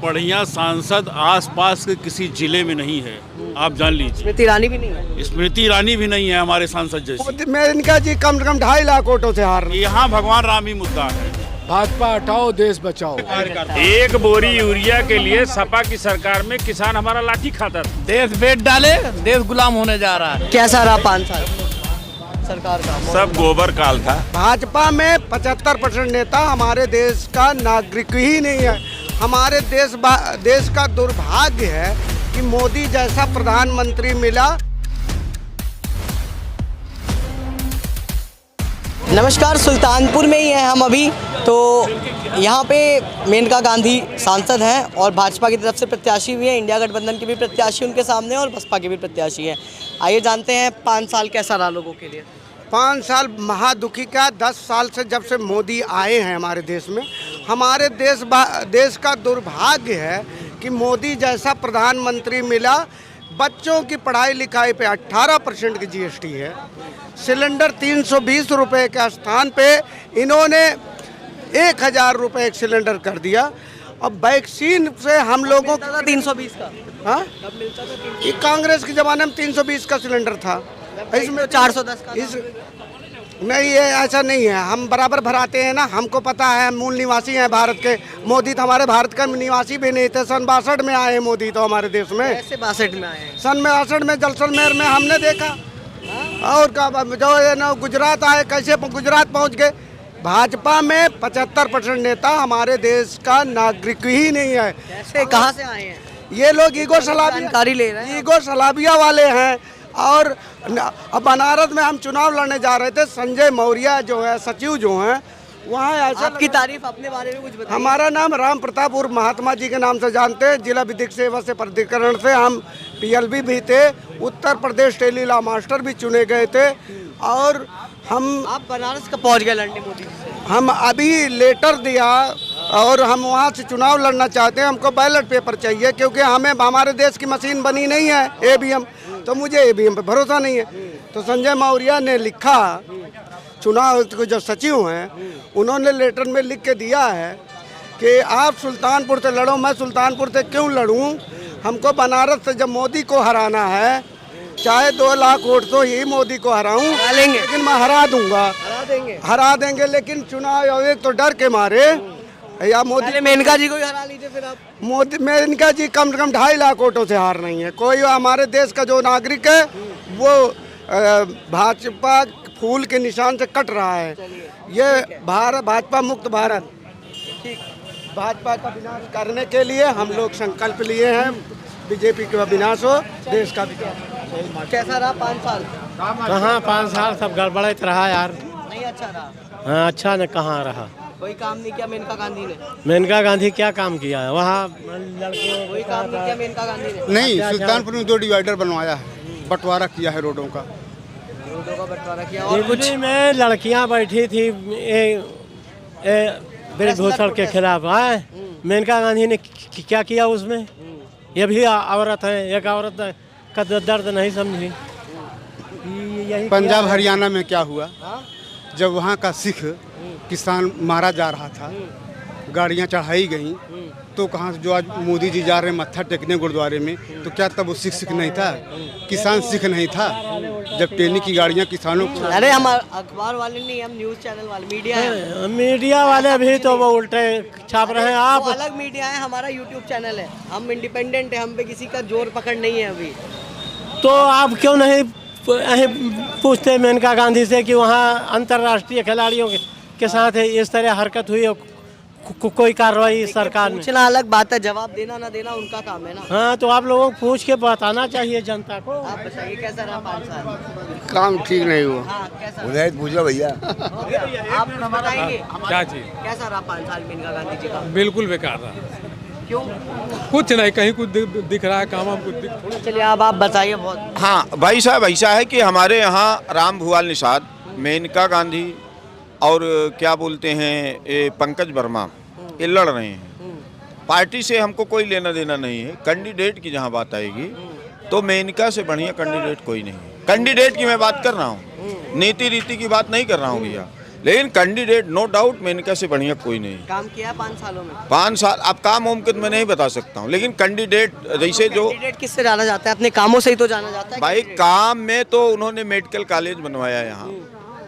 बढ़िया सांसद आसपास के किसी जिले में नहीं है, आप जान लीजिए। स्मृति ईरानी भी नहीं है। स्मृति ईरानी भी नहीं है हमारे सांसद जैसी। मैं इनका जी कम से कम 2.5 लाख वोटों से हार रहा हूं। यहाँ भगवान राम ही मुद्दा है। भाजपा हटाओ, देश बचाओ। एक बोरी यूरिया के लिए सपा की सरकार में किसान हमारा लाठी खाता था। देश बेच डाले, देश गुलाम होने जा रहा है। कैसा रहा 5 साल सरकार का? सब गोबर काल था। भाजपा में 75% नेता हमारे देश का नागरिक ही नहीं है। हमारे देश का दुर्भाग्य है कि मोदी जैसा प्रधानमंत्री मिला। नमस्कार, सुल्तानपुर में ही हैं हम अभी। तो यहाँ पे मेनका गांधी सांसद हैं और भाजपा की तरफ से प्रत्याशी भी हैं। इंडिया गठबंधन के भी प्रत्याशी उनके सामने और बसपा के भी प्रत्याशी हैं। आइए जानते हैं 5 साल कैसा रहा लोगों के लिए। 5 साल महादुखी का। 10 साल से जब से मोदी आए हैं हमारे देश में, हमारे देश का दुर्भाग्य है कि मोदी जैसा प्रधानमंत्री मिला। बच्चों की पढ़ाई लिखाई पे 18% की जीएसटी है। सिलेंडर 320 रुपये के स्थान पे इन्होंने 1000 रुपये एक सिलेंडर कर दिया। अब वैक्सीन से हम लोगों को 320 का, हाँ, ये कांग्रेस के ज़माने में 320 का सिलेंडर था। इसमें 410 का नहीं, ये ऐसा नहीं है। हम बराबर भराते हैं ना, हमको पता है। हम मूल निवासी हैं भारत के। मोदी तो हमारे भारत का निवासी भी नहीं थे। सन 62 में आए मोदी तो हमारे देश में। कैसे 62 में आए हैं? सन 62 में जैसलमेर में हमने देखा। और का जो ये ना गुजरात आए, कैसे गुजरात पहुंच गए। भाजपा में 75% नेता हमारे देश का नागरिक ही नहीं है। कैसे, कहाँ से आए हैं? ये लोग ईगो जानकारी ले रहे हैं। ईगो सलाबिया वाले हैं। और अब बनारस में हम चुनाव लड़ने जा रहे थे। संजय मौर्य जो है सचिव जो हैं, वहाँ ऐसा आपकी तारीफ अपने बारे में कुछ बताइए। हमारा नाम राम प्रताप उर्फ महात्मा जी के नाम से जानते हैं। जिला विधिक सेवा से प्राधिकरण से हम पीएलबी भी थे। उत्तर प्रदेश टेलीला मास्टर भी चुने गए थे। और आप बनारस कब पहुँच गए लड़ने मोदी से? हम अभी लेटर दिया और हम वहाँ से चुनाव लड़ना चाहते हैं। हमको बैलेट पेपर चाहिए क्योंकि हमें हमारे देश की मशीन बनी नहीं है ईवीएम, तो मुझे ईवीएम पे भरोसा नहीं है। तो संजय मौर्य ने लिखा, चुनाव के जो सचिव हैं उन्होंने लेटर में लिख के दिया है कि आप सुल्तानपुर से लड़ो। मैं सुल्तानपुर से क्यों लड़ूं? हमको बनारस से जब मोदी को हराना है, चाहे 2 लाख वोट तो ही मोदी को हराऊं, लेकिन मैं हरा दूंगा। हरा देंगे लेकिन चुनाव एक तो डर के मारे या मोदी। मेनका जी को ही हरा लीजिए फिर आप। मोदी मेनका जी कम से कम 2.5 लाख वोटों से हार नहीं है। कोई हमारे देश का जो नागरिक है वो भाजपा फूल के निशान से कट रहा है। ये भाजपा मुक्त भारत, भाजपा का विनाश करने के लिए हम लोग संकल्प लिए हैं। बीजेपी का विनाश हो, देश का विकास। कैसा रहा 5 साल? कहाँ 5 साल सब गड़बड़ित रहा यार। नहीं अच्छा रहा। हाँ, अच्छा न कहाँ रहा। कोई काम नहीं किया मेनका गांधी ने? मेनका गांधी क्या काम किया है वहाँ? लड़कियों कोई काम नहीं किया मेनका गांधी ने? नहीं, सुल्तानपुर में 2 डिवाइडर बनवाया है, बंटवारा किया है रोडों का। रोडों का बंटवारा किया। और कुछ में लड़कियाँ बैठी थी ब्रजभूषण के खिलाफ। मेनका गांधी ने क्या किया उसमें? ये भी औरत है, एक औरत का दर्द नहीं समझी। यही पंजाब हरियाणा में क्या हुआ जब वहाँ का सिख किसान मारा जा रहा था, गाड़ियाँ चढ़ाई गई, तो कहाँ जो आज मोदी जी जा रहे हैं मत्था टेकने गुरुद्वारे में, तो क्या तब वो सिख नहीं था? किसान सिख नहीं था जब टेनी की गाड़ियाँ किसानों को? अरे हम अखबार वाले नहीं, हम न्यूज़ चैनल वाले, मीडिया है। मीडिया वाले भी तो वो उल्टे छाप रहे हैं। आप अलग मीडिया है, हमारा यूट्यूब चैनल है। हम इंडिपेंडेंट है, हम पे किसी का जोर पकड़ नहीं है अभी। तो आप क्यों नहीं पूछते मेनका गांधी से कि वहाँ अंतर्राष्ट्रीय खिलाड़ियों के साथ इस तरह हरकत हुई और कोई कार्रवाई सरकार ने? पूछना अलग बात है, जवाब देना ना देना उनका काम है ना। हाँ, तो आप लोगों को पूछ के बताना चाहिए जनता को। आप बताइए कैसा रहा 5 साल? काम ठीक नहीं हुआ। हाँ, कैसा? उन्हें पूछो भैया। आप बताएंगे क्या चीज? कैसा रहा 5 साल मेनका गांधी जी का? बिल्कुल बेकार रहा। क्यों? कुछ नहीं, कहीं कुछ दिख रहा है काम, कुछ दिख। चलिए अब आप बताइए। बहुत हाँ भाई साहब, ऐसा है कि हमारे यहाँ राम भुवाल निषाद, मेनका गांधी और क्या बोलते हैं ये पंकज वर्मा, ये लड़ रहे हैं। पार्टी से हमको कोई लेना देना नहीं है। कैंडिडेट की जहाँ बात आएगी तो मेनका से बढ़िया कैंडिडेट कोई नहीं है। कैंडिडेट की मैं बात कर रहा हूँ, नीति रीति की बात नहीं कर रहा हूँ भैया। लेकिन कैंडिडेट नो डाउट मेनका से बढ़िया कोई नहीं। काम किया 5 सालों में? 5 साल अब काम मुमकिन मैं नहीं बता सकता हूँ, लेकिन कैंडिडेट जैसे जो कैंडिडेट किससे जाना जाता है? अपने कामों से ही तो जाना जाता है भाई कैंडिडेट। काम में तो उन्होंने मेडिकल कॉलेज बनवाया यहाँ,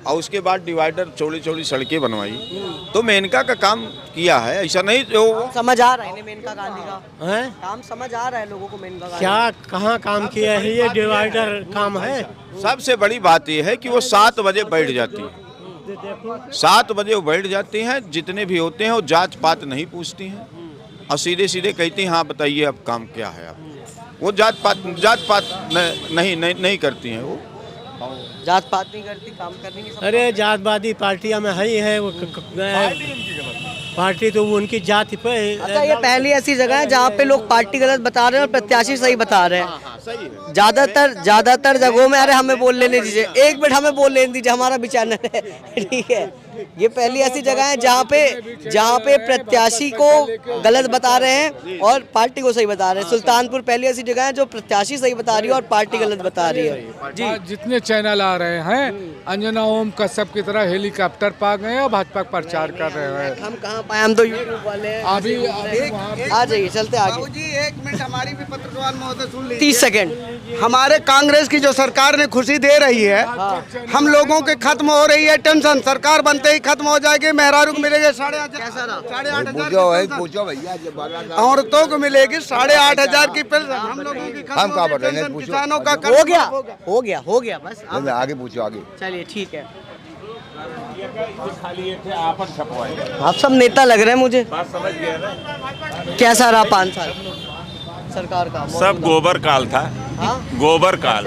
और उसके बाद डिवाइडर चौड़ी चौड़ी सड़कें बनवाई, तो मेनका का काम किया है। ऐसा नहीं जो समझ आ रहा है इन्हें मेनका गांधी का हैं? काम समझ आ रहा है लोगों को मेनका गांधी? क्या कहाँ काम किया है? ये डिवाइडर काम है। सबसे बड़ी बात यह है कि वो 7 बजे बैठ जाती है, 7 बजे वो बैठ जाती हैं, जितने भी होते हैं वो जांच पात नहीं पूछती हैं और सीधे सीधे कहती हैं हाँ बताइए अब काम क्या है आप। वो जात पात नहीं करती हैं, वो जात पात नहीं करती, काम करने की सब। अरे जातवादी पार्टियां में है वो पार्टी तो वो उनकी जाति पे। अच्छा, ये पहली ऐसी जगह है जहाँ पे लोग पार्टी गलत बता रहे हैं और प्रत्याशी सही बता रहे हैं। ज्यादातर जगहों में, अरे हमें बोल लेने दीजिए, 1 मिनट हमें बोल लेने दीजिए, हमारा भी चैनल है, ठीक है। ये पहली ऐसी जगह है जहाँ पे प्रत्याशी को गलत बता रहे हैं और पार्टी को सही बता रहे हैं। सुल्तानपुर पहली ऐसी जगह है जो प्रत्याशी सही बता रही है और पार्टी गलत बता रही है। जी, जितने चैनल आ रहे हैं अंजना ओम कश्यप की तरह हेलीकॉप्टर पा गए हैं और भाजपा का प्रचार कर रहे हैं। हम कहाँ पाए, हम तो यूट्यूब वाले हैं। अभी आ जाइए, चलते आगे। बाबूजी 1 मिनट हमारी भी पत्रकार महोदय सुन लीजिए। 30 सेकंड। हमारे कांग्रेस की जो सरकार ने खुशी दे रही है, हम लोगों के खत्म हो रही है टेंशन। सरकार बनते ही खत्म हो जाएगी, मेहरारू को मिलेंगे 8,500, औरतों को मिलेगी 8,500 की पेंशन, हम लोगों की खत्म हो गई पेंशन, किसानों का हो गया बस। आगे पूछो आगे। चलिए ठीक है। आप सब नेता लग रहे हैं मुझे। कैसा रहा 5 साल सरकार का? सब गोबर काल था। हाँ? गोबर काल।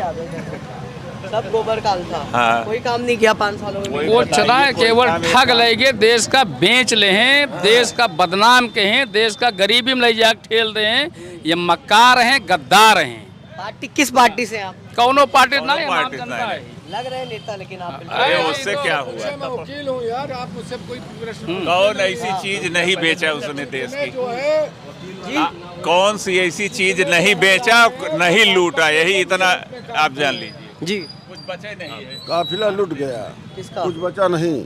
सब गोबर काल था। हाँ। कोई काम नहीं किया 5 सालों में। वो चला है केवल ठग लेंगे, देश का बेच ले हैं, देश का बदनाम के हैं, देश का गरीबी में ले जाकर ठेल दे हैं। ये मक्कार हैं, गद्दार हैं। पार्टी किस पार्टी से आप? कौनो पार्टी नहीं, पार्टी आम जनता है। लग रहे हैं नेता, लेकिन आप अरे उससे क्या हुआ? मैं वकील हूँ यार, आप मुझसे कोई प्रश्न कौन ऐसी चीज नहीं बेचा उसने देश की? जो है कौन सी ऐसी चीज नहीं बेचा, नहीं लूटा? यही इतना आप जान लीजिए। जी, कुछ बचे नहीं है। काफिला लूट गया, किसका? कुछ बचा नहीं।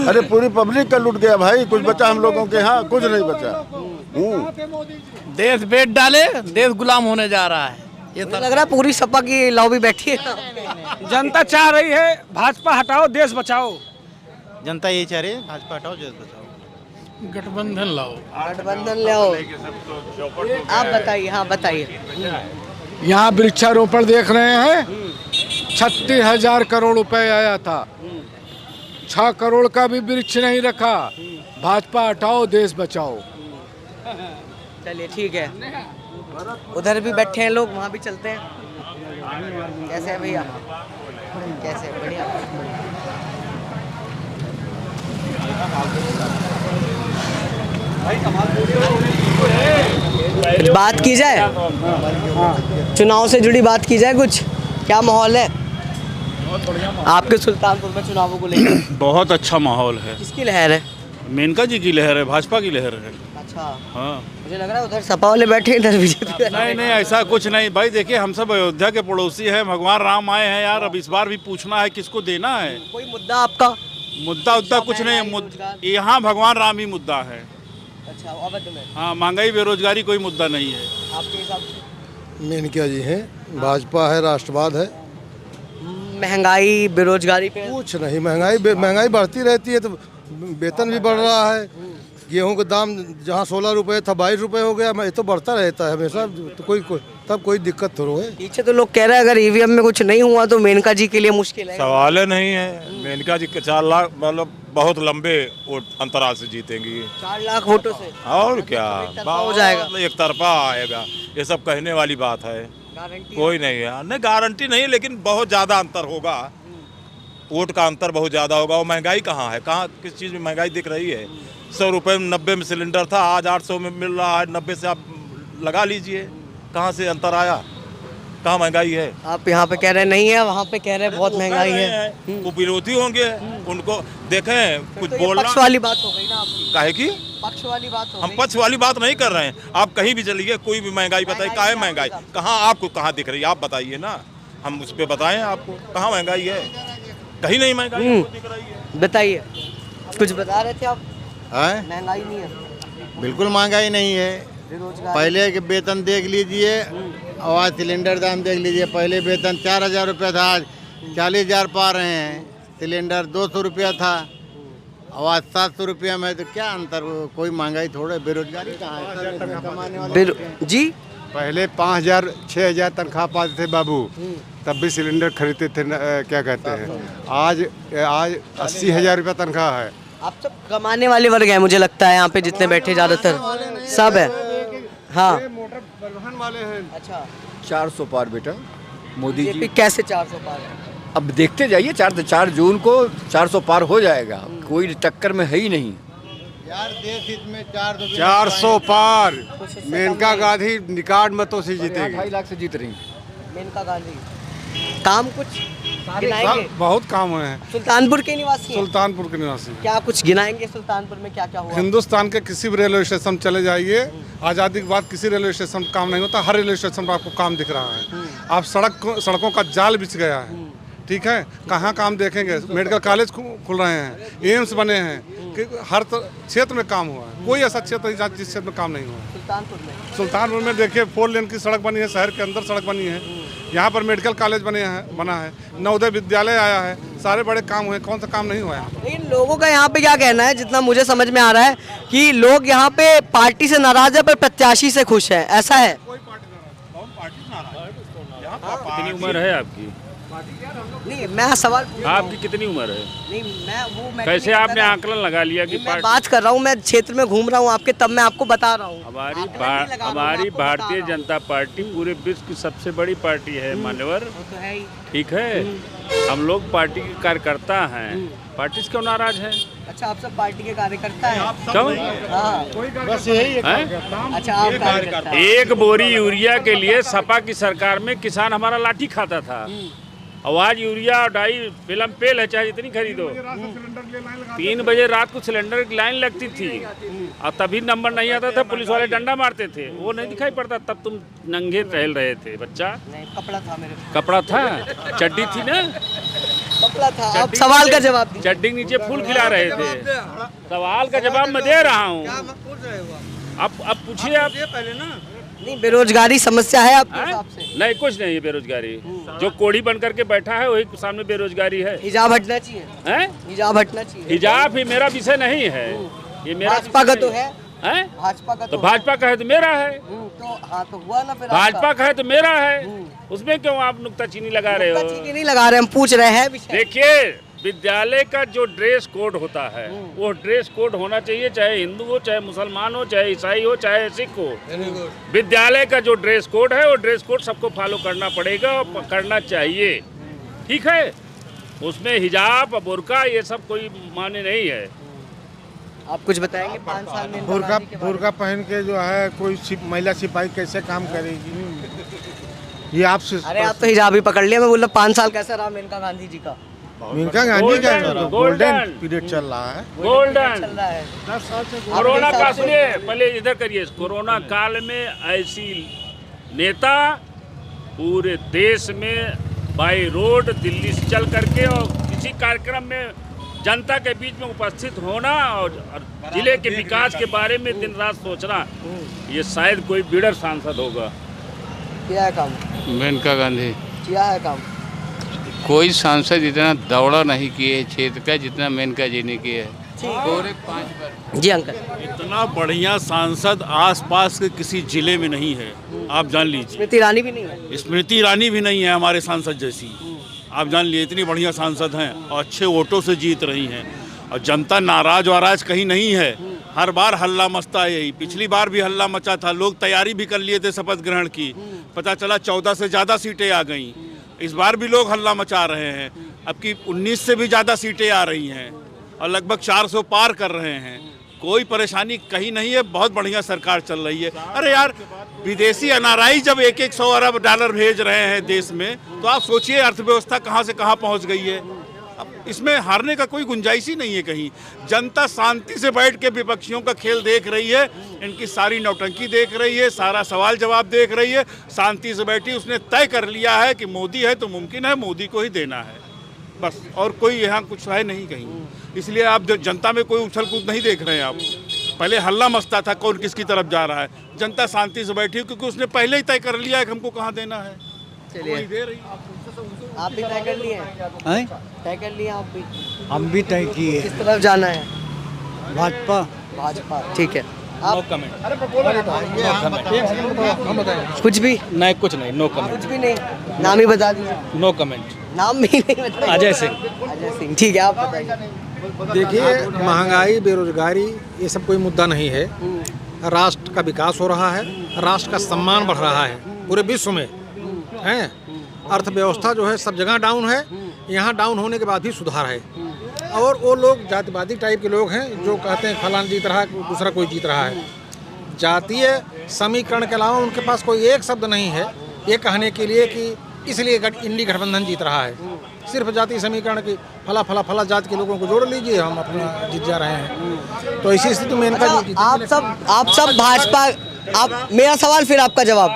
अरे पूरी पब्लिक का लूट गया भाई, कुछ बचा हम लोगों के यहाँ कुछ नहीं बचा। देश बेच डाले, देश गुलाम होने जा रहा है। ये मुझे लग रहा है पूरी सपा की लॉबी बैठी है। जनता चाह रही है भाजपा हटाओ देश बचाओ। जनता यही चाह रही है भाजपा हटाओ देश बचाओ। गठबंधन लाओ। गठबंधन ले आओ। आप बताइए। हाँ बताइए। यहाँ वृक्षारोपण देख रहे हैं, 36,000 करोड़ रुपए आया था, 6 करोड़ का भी वृक्ष नहीं रखा। भाजपा हटाओ देश बचाओ। चलिए ठीक है। उधर भी बैठे हैं लोग, वहाँ भी चलते हैं। कैसे है भैया? कैसे? बढ़िया। बात की जाए, चुनाव से जुड़ी बात की जाए, कुछ क्या माहौल है आपके सुल्तानपुर में चुनावों को लेकर? बहुत अच्छा माहौल है। किसकी लहर है? मेनका जी की लहर है, भाजपा की लहर है। अच्छा, हाँ। मुझे लग रहा है उधर सपा वाले बैठे हैं, इधर बीजेपी। नहीं ऐसा कुछ नहीं भाई। देखिए हम सब अयोध्या के पड़ोसी हैं, भगवान राम आए हैं यार। अब इस बार भी पूछना है किसको देना है। कोई मुद्दा आपका? मुद्दा कुछ नहीं है। यहाँ भगवान राम ही मुद्दा है। अच्छा, अवध में? हाँ, महंगाई बेरोजगारी कोई मुद्दा नहीं है। आपके हिसाब से? मेनका जी हैं, भाजपा है, राष्ट्रवाद है। महंगाई बेरोजगारी पे कुछ नहीं, महंगाई बढ़ती रहती है तो वेतन भी बढ़ रहा है। गेहूं का दाम जहां 16 रुपए था 22 रुपए हो गया। ये तो बढ़ता रहता है हमेशा, तो कोई दिक्कत थोड़ा है। पीछे तो लोग कह रहे हैं अगर ईवीएम में कुछ नहीं हुआ तो मेनका जी के लिए मुश्किल है। सवाल नहीं है। मेनका जी 4 लाख मतलब बहुत लंबे अंतराल से जीतेंगी। 4 लाख वोटों से? और क्या हो जाएगा, एक तरफा आएगा। ये सब कहने वाली बात है, कोई नहीं है। नहीं गारंटी नहीं, लेकिन बहुत ज़्यादा अंतर होगा। वोट का अंतर बहुत ज़्यादा होगा। और महंगाई कहाँ है, कहाँ किस चीज़ में महंगाई दिख रही है? 100 रुपये में 90 में सिलेंडर था, आज 800 में मिल रहा है। 90 से आप लगा लीजिए, कहाँ से अंतर आया? कहाँ महंगाई है? आप यहाँ पे कह रहे नहीं है, वहाँ पे कह रहे बहुत महंगाई है। वो विरोधी होंगे, उनको देखें कुछ तो बोलना। पक्ष वाली बात हो गई ना आपकी। काहे की पक्ष वाली बात हो हम गई। पक्ष वाली बात नहीं कर रहे हैं। आप कहीं भी चलिए, कोई भी महंगाई बताइए, काहे महंगाई कहाँ, आपको कहाँ दिख रही है? आप बताइए ना, हम उस पर बताएं आपको कहाँ महंगाई है। कहीं नहीं महंगाई दिख रही है। बताइए। कुछ बता रहे थे आप, है महंगाई नहीं है, बिल्कुल महंगाई नहीं है। बेरोजगार पहले के वेतन देख लीजिए और आज सिलेंडर दाम देख लीजिए। पहले वेतन 4,000 रुपया था, आज 40,000 पा रहे हैं। सिलेंडर 200 रुपया था, और आज 700 रुपया में। तो क्या अंतर, कोई महंगाई थोड़े, बेरोजगारी कहाँ है? कमाने वाले जी पहले 5,000 6,000 तनख्वाह पाते थे बाबू, तब भी सिलेंडर खरीदते थे क्या कहते हैं। आज 80,000 रुपया तनख्वाह है। आप सब कमाने वाले वर्ग हैं, मुझे लगता है यहाँ पे जितने बैठे ज़्यादातर सब है। हाँ मोटर परिवहन वाले हैं। अच्छा, 400 पार बेटा मोदी जी। बीजेपी कैसे 400 पार है? अब देखते जाइए, 4 जून को 400 पार हो जाएगा, कोई टक्कर में है ही नहीं यार। देश हित में 400 पार। मेनका गांधी निकाड मतों से जीतेगी। 2.5 लाख से जीत रही। मेनका गांधी काम कुछ गिनाएंगे? बहुत काम हुए हैं। सुल्तानपुर के निवासी हैं? सुल्तानपुर के निवासी। क्या कुछ गिनाएंगे सुल्तानपुर में क्या क्या हुआ? हिंदुस्तान के किसी भी रेलवे स्टेशन चले जाइए, आज़ादी के बाद किसी रेलवे स्टेशन पर काम नहीं होता, हर रेलवे स्टेशन पर आपको काम दिख रहा है। आप सड़कों का जाल बिछ गया है, ठीक है। कहाँ काम देखेंगे? मेडिकल कॉलेज खुल रहे हैं, एम्स बने हैं, कि हर क्षेत्र में काम हुआ है। कोई ऐसा क्षेत्र नहीं जिस क्षेत्र में काम नहीं हुआ। सुल्तानपुर में देखिए 4 लेन की सड़क बनी है, शहर के अंदर सड़क बनी है। यहाँ पर मेडिकल कॉलेज बना है, नवोदय विद्यालय आया है, सारे बड़े काम हुए। कौन सा काम नहीं हुआ है? इन लोगों का यहाँ पे क्या कहना है, जितना मुझे समझ में आ रहा है कि लोग यहाँ पे पार्टी से नाराज है पर प्रत्याशी से खुश है, ऐसा है? कितनी उम्र है आपकी? नहीं, मैं सवाल आपकी कितनी उम्र है? नहीं, मैं कैसे आपने आकलन लगा लिया कि मैं बात कर रहा हूँ, मैं क्षेत्र में घूम रहा हूँ आपके, तब मैं आपको बता रहा हूँ। हमारी भारतीय जनता पार्टी पूरे विश्व की सबसे बड़ी पार्टी है मान्यवर, ठीक है। हम लोग पार्टी के कार्यकर्ता हैं, पार्टी से क्यों नाराज है? अच्छा, आप सब पार्टी के कार्यकर्ता हैं? क्यों? हाँ, बस यही अच्छा, आप कार्यकर्ता हैं। एक बोरी यूरिया के लिए सपा की सरकार में किसान हमारा लाठी खाता था, और आज यूरिया और डाई फिल्म पेल है, चाहे जितनी खरीदो। 3 बजे रात को सिलेंडर की लाइन लगती थी, और तभी नंबर नहीं आता था, पुलिस वाले डंडा मारते थे, वो नहीं दिखाई पड़ता। तब तुम नंगे टहल रहे थे बच्चा। नहीं, कपड़ा था मेरे कपड़ा था, चड्डी थी ना, कपड़ा था। अब सवाल का जवाब दीजिए। चड्डी के नीचे फूल खिला रहे थे। सवाल का जवाब मैं दे रहा हूँ, अब पूछिए आप पहले ना। नहीं, बेरोजगारी समस्या है आपके हिसाब से? नहीं, कुछ नहीं है बेरोजगारी। जो कोड़ी बन करके बैठा है वही सामने बेरोजगारी है। हिजाब हटना चाहिए, हैं? हिजाब हटना चाहिए। हिजाब ही मेरा विषय नहीं है, ये मेरा भाजपा का तो है, हैं? भाजपा का तो भाजपा का है तो मेरा है, तो हाँ, तो हुआ ना फिर। भाजपा का है तो मेरा है, उसमें क्यों आप नुक्ताचीनी लगा रहे हो? नुक्ताचीनी नहीं लगा रहे, हम पूछ रहे हैं विषय। देखिए, विद्यालय का जो ड्रेस कोड होता है वो ड्रेस कोड होना चाहिए, चाहे हिंदू हो, चाहे मुसलमान हो, चाहे ईसाई हो, चाहे सिख हो। विद्यालय का जो ड्रेस कोड है वो ड्रेस कोड सबको फॉलो करना पड़ेगा और करना चाहिए, ठीक है। उसमें हिजाब बुर्का ये सब कोई माने नहीं है। आप कुछ बताएंगे 5 साल में? बुर्का पहन के जो है कोई महिला सिपाही कैसे काम करेगी, ये आपसे। अरे आप तो हिजाब ही पकड़ लिया, मैं बोल रहा 5 साल कैसा रहा मेनका गांधी जी का? मेनका गांधी का गोल्डन पीरियड चल रहा है, गोल्डन चल रहा है। कोरोना का, सुनिए पहले इधर करिए। कोरोना काल में ऐसी नेता पूरे देश में बाई रोड दिल्ली से चल करके और किसी कार्यक्रम में जनता के बीच में उपस्थित होना और जिले के विकास के बारे में दिन रात सोचना, ये शायद कोई बिडर सांसद होगा। किया है काम मेनका गांधी, किया है काम। कोई सांसद इतना दौड़ा नहीं किए क्षेत्र का जितना मेनका जी ने किया है। पूरे 5 बार। जी अंकल, इतना बढ़िया सांसद आसपास के किसी जिले में नहीं है, आप जान लीजिए। स्मृति ईरानी भी नहीं है? स्मृति ईरानी भी नहीं है हमारे सांसद जैसी, आप जान लिए। इतनी बढ़िया सांसद हैं और अच्छे वोटों से जीत रही हैं, और जनता नाराज वाराज कहीं नहीं है। हर बार हल्ला मचता है यही, पिछली बार भी हल्ला मचा था, लोग तैयारी भी कर लिए थे शपथ ग्रहण की, पता चला 14 से ज़्यादा सीटें आ गईं। इस बार भी लोग हल्ला मचा रहे हैं, अब की 19 से भी ज़्यादा सीटें आ रही हैं और लगभग 400 पार कर रहे हैं। कोई परेशानी कहीं नहीं है, बहुत बढ़िया सरकार चल रही है। अरे यार, विदेशी एनआरआई जब 100 अरब डॉलर भेज रहे हैं देश में, तो आप सोचिए अर्थव्यवस्था कहाँ से कहाँ पहुँच गई है। अब इसमें हारने का कोई गुंजाइश ही नहीं है कहीं। जनता शांति से बैठ के विपक्षियों का खेल देख रही है, इनकी सारी नौटंकी देख रही है, सारा सवाल जवाब देख रही है, शांति से बैठी। उसने तय कर लिया है कि मोदी है तो मुमकिन है मोदी को ही देना है। बस, और कोई यहाँ कुछ है नहीं कहीं। इसलिए आप जनता में कोई उछल कूद नहीं देख रहे हैं आप। पहले हल्ला मचता था कौन किसकी तरफ जा रहा है, जनता शांति से बैठी क्योंकि उसने पहले ही तय कर लिया है कि हमको कहाँ देना है। चलिए दे रही आप भी तय कर लिए हैं? तय कर लिए आप भी? हम भी तय किए किस तरफ जाना है? भाजपा। भाजपा, ठीक है। आप हम बताएं कुछ भी नहीं, कुछ नहीं, नो कमेंट। कुछ भी नहीं, नाम ही बता दीजिए। No comment. नाम भी नहीं बताइए। अजय सिंह। अजय सिंह, ठीक है, आप बताइए। देखिए, महंगाई, बेरोजगारी ये सब कोई मुद्दा नहीं है। राष्ट्र का विकास हो रहा है, राष्ट्र का सम्मान बढ़ रहा है पूरे विश्व में, हैं। अर्थव्यवस्था जो है सब जगह डाउन है, यहाँ डाउन होने के बाद भी सुधार है। और वो लोग जातिवादी टाइप के लोग हैं जो कहते हैं फलाना जीत रहा है, दूसरा कोई जीत रहा है। जातीय समीकरण के अलावा उनके पास कोई एक शब्द नहीं है ये कहने के लिए कि इसलिए इंडी गठबंधन जीत रहा है। सिर्फ जातीय समीकरण की फला फला फला जात के लोगों को जोड़ लीजिए, हम अपना जीत जा रहे हैं। तो इसी स्थिति में इनका आप सब भाजपा, आप, मेरा सवाल फिर आपका जवाब,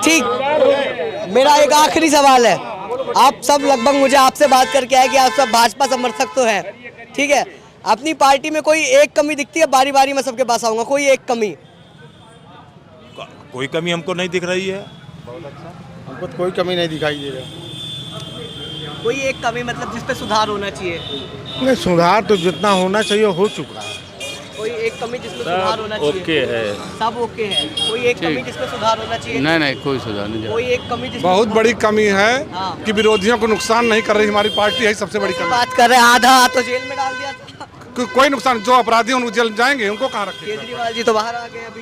ठीक। मेरा एक आखिरी सवाल है, आप सब लगभग मुझे आपसे बात करके आए कि आप सब भाजपा समर्थक तो हैं, ठीक है। अपनी पार्टी में कोई एक कमी दिखती है? बारी बारी में सबके पास आऊंगा, कोई एक कमी? कोई कमी हमको नहीं दिख रही है। हमको तो कोई कमी नहीं दिखाई दे रहा। कोई एक कमी मतलब जिस पे सुधार होना चाहिए? नहीं, सुधार तो जितना होना चाहिए हो चुका है। कोई एक कमी जिसमें सुधार होना चाहिए? ओके है, सब ओके है। कोई एक कमी जिसमें सुधार होना चाहिए? नहीं, कोई सुधार नहीं। कोई एक कमी जिसमें बहुत बड़ी कमी है हाँ। कि विरोधियों को नुकसान नहीं कर रही हमारी पार्टी है, सबसे बड़ी कमी। बात कर रहे हैं, आधा तो जेल में डाल दिया था। कोई नुकसान, जो अपराधी उनको जेल जाएंगे उनको कहाँ रखें। केजरीवाल जी तो बाहर आ गए अभी।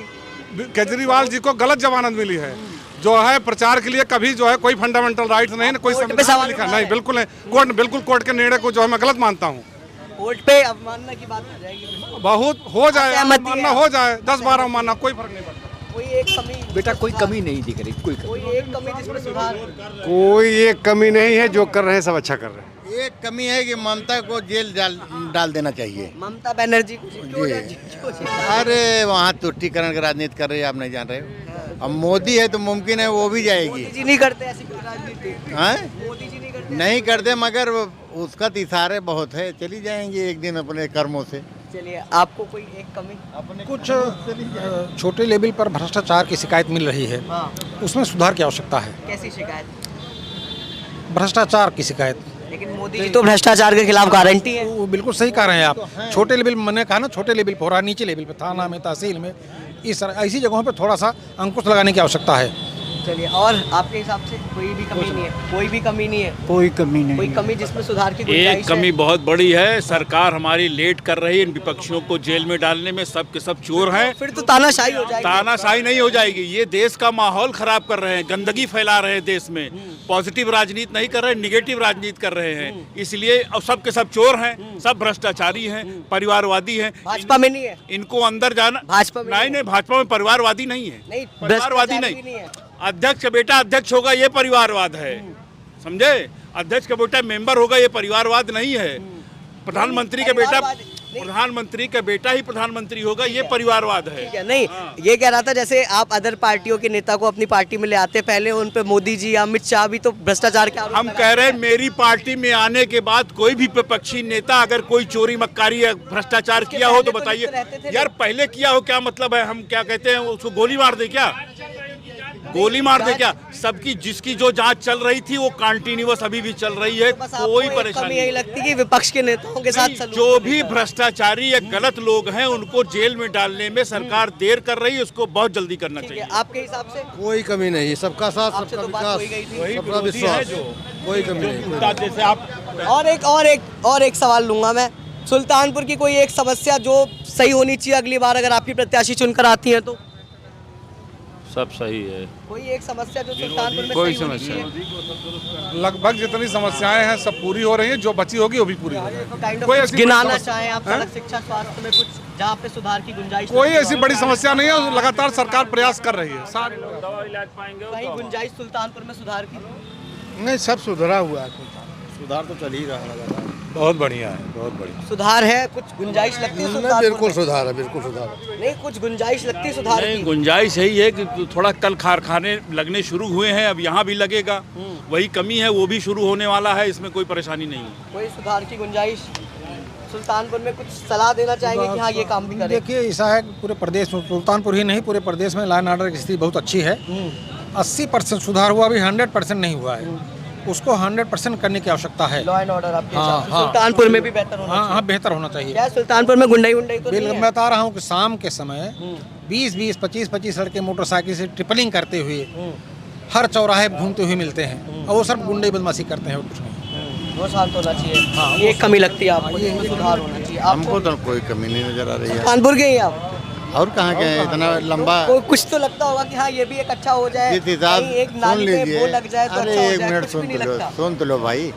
केजरीवाल जी को गलत जमानत मिली है, जो है प्रचार के लिए कभी जो है कोई फंडामेंटल राइट नहीं, कोई संविधान लिखा नहीं, बिल्कुल नहीं। कोर्ट के निर्णय को जो है मैं गलत मानता हूँ। कोर्ट पे अवमानना की बात हो जाएगी, बहुत हो जाए, मानना हो जाए, 10-12 मानना कोई फर्क नहीं पड़ता। कोई एक कमी बेटा, कोई कमी नहीं दिख रही, कोई एक कमी जिसमें सुधार? कोई एक कमी नहीं है, जो कर रहे हैं सब अच्छा कर रहे हैं। एक कमी है कि ममता को जेल डाल देना चाहिए। ममता बनर्जी अरे वहाँ तुष्टीकरण का राजनीति कर रही है, आप नहीं जान रहे हो। अब मोदी है तो मुमकिन है वो भी जाएगी। मोदी जी नहीं करते ऐसी राजनीति? मोदी जी नहीं करते, मगर उसका तो इशारे बहुत है, चली जाएंगे एक दिन अपने कर्मों से। चलिए, आपको कोई एक कमी? कुछ छोटे लेवल पर भ्रष्टाचार की शिकायत मिल रही है, उसमें सुधार की आवश्यकता है। कैसी शिकायत? भ्रष्टाचार की शिकायत। लेकिन मोदी जी तो भ्रष्टाचार के खिलाफ गारंटी है। वो बिल्कुल सही कह रहे हैं आप। छोटे लेवल, मैंने कहा ना, छोटे लेवल पर हो रहा, नीचे लेवल पे, थाना में, तहसील में, इस ऐसी जगहों पे थोड़ा सा अंकुश लगाने की आवश्यकता है। चलिए, और आपके हिसाब से कोई भी कमी नहीं है? कोई भी कमी नहीं है? कोई कमी नहीं। कोई कमी जिसमें सुधार की गुंजाइश है? एक कमी बहुत बड़ी है, सरकार हमारी लेट कर रही है इन विपक्षियों को जेल में डालने में। सब के सब चोर हैं। फिर तो तानाशाही हो जाएगी। तानाशाही नहीं हो जाएगी, ये देश का माहौल खराब कर रहे हैं, गंदगी फैला रहे हैं देश में। पॉजिटिव राजनीति नहीं कर रहे, निगेटिव राजनीति कर रहे हैं। इसलिए अब सब के सब चोर हैं, सब भ्रष्टाचारी हैं, परिवारवादी हैं। भाजपा में नहीं है? इनको अंदर जाना। भाजपा में नहीं, भाजपा में परिवारवादी नहीं है। नहीं, परिवारवादी नहीं। अध्यक्ष का बेटा अध्यक्ष होगा, ये परिवारवाद है, समझे। अध्यक्ष का बेटा मेंबर होगा, ये परिवारवाद नहीं है। प्रधानमंत्री का बेटा ही प्रधानमंत्री होगा, ये परिवारवाद है। ठीक है, नहीं, ये कह रहा था जैसे आप अदर पार्टियों के नेता को अपनी पार्टी में ले आते, पहले उन पे मोदी जी, अमित शाह भी तो भ्रष्टाचार के आरोप हम कह रहे हैं मेरी पार्टी में आने के बाद कोई भी विपक्षी नेता अगर कोई चोरी मक्कारी या भ्रष्टाचार किया हो तो बताइए। यार पहले किया हो क्या मतलब है? हम क्या कहते हैं, उसको गोली मार दे क्या? गोली मार दे क्या? सबकी जिसकी जो जांच चल रही थी वो कंटिन्यूअस अभी भी चल रही है, कोई परेशानी यही लगती कि विपक्ष के नेताओं के साथ जो भी भ्रष्टाचारी या गलत लोग हैं उनको जेल में डालने में सरकार देर कर रही है, उसको बहुत जल्दी करना चाहिए। आपके हिसाब से कोई कमी नहीं, सबका साथ, सबका विकास, सबका विश्वास, कोई कमी नहीं। जैसे आप और एक सवाल लूंगा मैं। सुल्तानपुर की कोई एक समस्या जो सही होनी चाहिए अगली बार अगर आपकी प्रत्याशी चुनकर आती है तो? सब सही है। कोई एक समस्या जो सुल्तानपुर में कोई सही होनी समस्या चाहिए? लगभग जितनी समस्याएं हैं सब पूरी हो रही हैं, जो बची होगी वो भी पूरी हो Kind of कोई कुछ ऐसी गिनाना बड़ी चाहें आप सड़क, शिक्षा, स्वास्थ्य में कुछ जहाँ पे सुधार की गुंजाइश? कोई ऐसी बड़ी समस्या नहीं है, लगातार सरकार प्रयास कर रही है। कहीं गुंजाइश सुल्तानपुर में सुधार की? नहीं, सब सुधरा हुआ है, सुधार तो चल ही रहा है लगातार। बहुत बढ़िया है, बहुत बढ़िया। सुधार है, कुछ गुंजाइश लगती है सुल्तानपुर बिल्कुल में? सुधार है, बिल्कुल सुधार है। नहीं, कुछ गुंजाइश लगती है सुधार नहीं, की? गुंजाइश यही है कि थोड़ा कल कारखाने लगने शुरू हुए हैं, अब यहाँ भी लगेगा, वही कमी है, वो भी शुरू होने वाला है, इसमें कोई परेशानी नहीं है। कोई सुधार की गुंजाइश सुल्तानपुर में? कुछ सलाह देना चाहेंगे कि हाँ ये काम भी करें? देखिए ऐसा है कि पूरे प्रदेश में, सुल्तानपुर ही नहीं पूरे प्रदेश में लॉ एंड ऑर्डर की स्थिति बहुत अच्छी है। 80% सुधार हुआ, अभी 100% नहीं हुआ है, उसको 100% करने की आवश्यकता है। लॉ एंड ऑर्डर आपके हाँ, हिसाब से हाँ। सुल्तानपुर में भी बेहतर होना चाहिए? हाँ, बेहतर होना चाहिए। क्या सुल्तानपुर में गुंडाई तो नहीं बिल्कुल, है? मैं बता रहा हूँ कि शाम के समय 20-20, 25-25 लड़के मोटरसाइकिल से ट्रिपलिंग करते हुए हर चौराहे घूमते हुए मिलते हैं, और वो सब गुंडे बदमाशी करते हैं और कुछ नहीं। वो शांत होना चाहिए। हाँ, ये कमी लगती है आपको, इसमें सुधार होना चाहिए आपको? हमको तो कोई कमी नहीं नजर आ रही है। सुल्तानपुर के ही आप? और कहाँ के हैं? इतना लंबा कुछ तो लगता होगा कि हाँ ये भी एक अच्छा हो जाए, जिस हिसाब कहीं एक सुन नाली में लीजिए। वो लग जाए तो अरे अच्छा हो एक जाए, मिनट कुछ भी नहीं सुन तो लो, लगता। सुन तो लो भाई।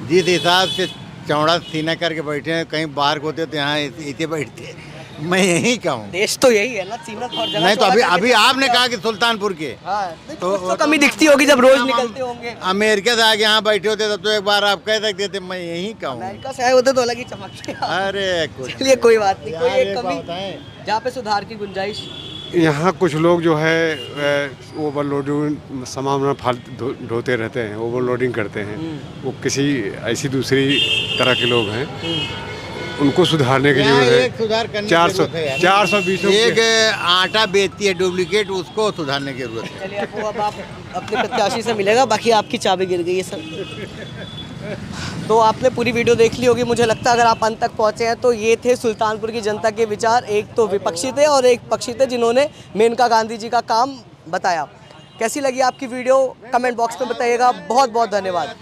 जिस हिसाब से चौड़ा सीना करके बैठे हैं, कहीं बाहर को होते तो यहाँ इतने बैठते, मैं यही कहूँ। देश तो यही है ना, सीमत और जगह नहीं तो चौड़ा अभी करके अभी आपने कहा कि सुल्तानपुर के, हाँ, तो कुछ तो कमी दिखती होगी जब रोज निकलते होंगे। अमेरिका से आके यहाँ बैठे होते तब तो एक बार आप कह सकते थे, मैं यही कहूँ। अमेरिका से आए होते तो अलग ही चमकते। अरे कुछ चलिए कोई बात नहीं, कोई यार, एक एक कमी बात है। जहाँ पे सुधार की गुंजाइश? यहाँ कुछ लोग जो है ओवरलोडिंग सामान फालतू ढोते रहते हैं, ओवरलोडिंग करते हैं, वो किसी ऐसी दूसरी तरह के लोग हैं, उनको सुधारने की जरूरत है। एक सुधार करने की 420 एक आटा बेचती है डुप्लीकेट, उसको सुधारने की जरूरत है। चलिए आपको अब आप अपने प्रत्याशी से मिलेगा, बाकी आपकी चाबी गिर गई है सर। तो आपने पूरी वीडियो देख ली होगी, मुझे लगता है अगर आप अंत तक पहुंचे हैं तो ये थे सुल्तानपुर की जनता के विचार। एक तो विपक्षी थे और एक पक्षी थे जिन्होंने मेनका गांधी जी का काम बताया। कैसी लगी आपकी वीडियो कमेंट बॉक्स में बताइएगा। बहुत बहुत धन्यवाद।